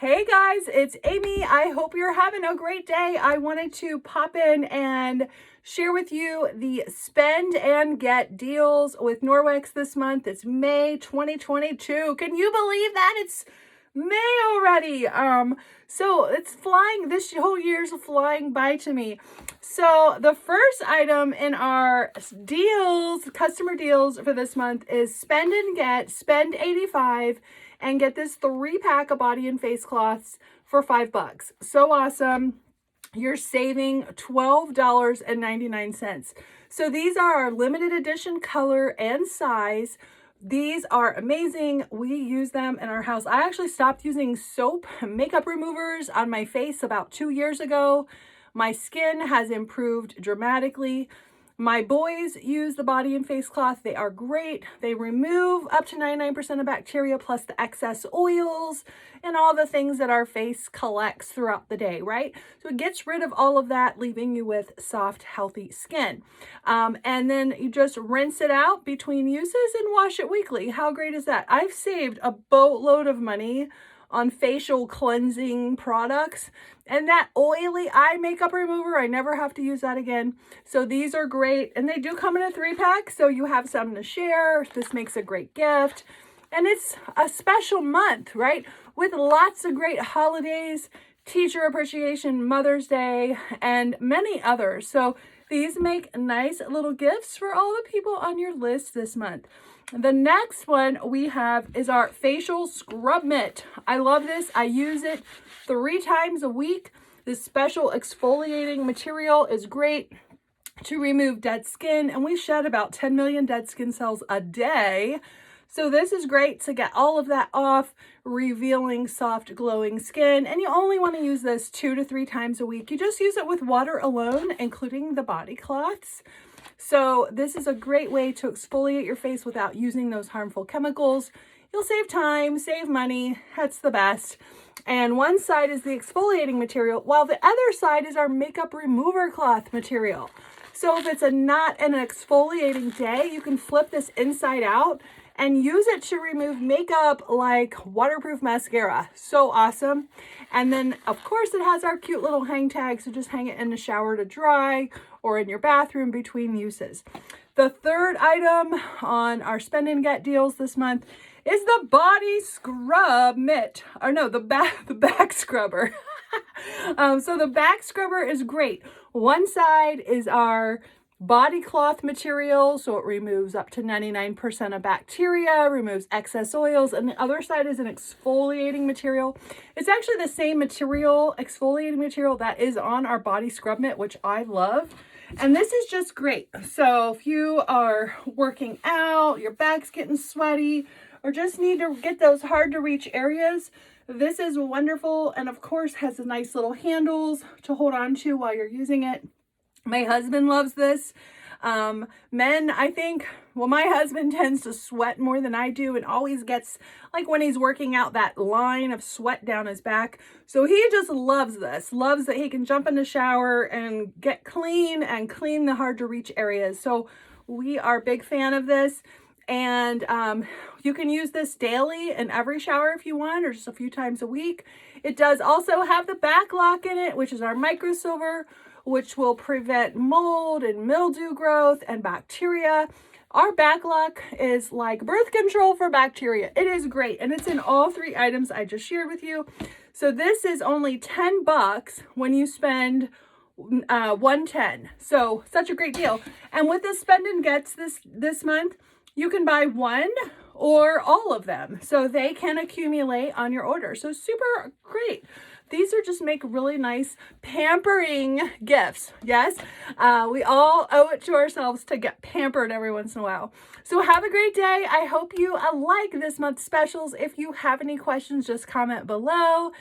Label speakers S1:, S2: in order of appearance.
S1: Hey guys, it's Amy. I hope you're having a great day. I wanted to pop in and share with you the spend and get deals with Norwex this month. It's May 2022. Can you believe that? It's May already. So it's flying, this whole year's flying by to me. So the first item in our deals, customer deals for this month is spend and get, spend 85 and get this 3-pack of body and face cloths for $5. So awesome. You're saving $12.99. So these are our limited edition color and size. These are amazing. We use them in our house. I actually stopped using soap and makeup removers on my face about 2 years ago. My skin has improved dramatically. My boys use the body and face cloth. They are great. They remove up to 99% of bacteria plus the excess oils and all the things that our face collects throughout the day, right? So it gets rid of all of that, leaving you with soft, healthy skin. And then you just rinse it out between uses and wash it weekly. How great is that? I've saved a boatload of money on facial cleansing products, and that oily eye makeup remover, I never have to use that again. So these are great, and they do come in a 3-pack, so you have some to share. This makes a great gift, and it's a special month, right, with lots of great holidays, teacher appreciation, Mother's Day, and many others. So these make nice little gifts for all the people on your list this month. The next one we have is our facial scrub mitt. I love this. I use it 3 times a week. This special exfoliating material is great to remove dead skin, and we shed about 10 million dead skin cells a day. So this is great to get all of that off, revealing soft, glowing skin. And you only want to use this 2 to 3 times a week. You just use it with water alone, including the body cloths. So this is a great way to exfoliate your face without using those harmful chemicals. You'll save time, save money. That's the best. And one side is the exfoliating material, while the other side is our makeup remover cloth material. So if it's not an exfoliating day, you can flip this inside out and use it to remove makeup like waterproof mascara. So awesome. And then of course it has our cute little hang tag, so just hang it in the shower to dry or in your bathroom between uses. The third item on our spend and get deals this month is the body scrub mitt, or no, the back scrubber. So the back scrubber is great. One side is our body cloth material, so it removes up to 99% of bacteria, removes excess oils, and the other side is an exfoliating material. It's actually the same material, exfoliating material, that is on our body scrub mitt, which I love. And this is just great. So if you are working out, your back's getting sweaty, or just need to get those hard to reach areas, this is wonderful, and of course has nice little handles to hold on to while you're using it. My husband loves this. Men, I think, well, my husband tends to sweat more than I do and always gets, like when he's working out, that line of sweat down his back. So he just loves this, loves that he can jump in the shower and get clean and clean the hard to reach areas. So we are a big fan of this. And you can use this daily in every shower if you want, or just a few times a week. It does also have the back lock in it, which is our microsilver, which will prevent mold and mildew growth and bacteria. Our back lock is like birth control for bacteria. It is great, and it's in all 3 items I just shared with you. So this is only $10 when you spend $110. So such a great deal. And with this spend and gets this month, you can buy one or all of them, so they can accumulate on your order. So super great. These are just make really nice pampering gifts. Yes, we all owe it to ourselves to get pampered every once in a while. So have a great day. I hope you like this month's specials. If you have any questions, just comment below.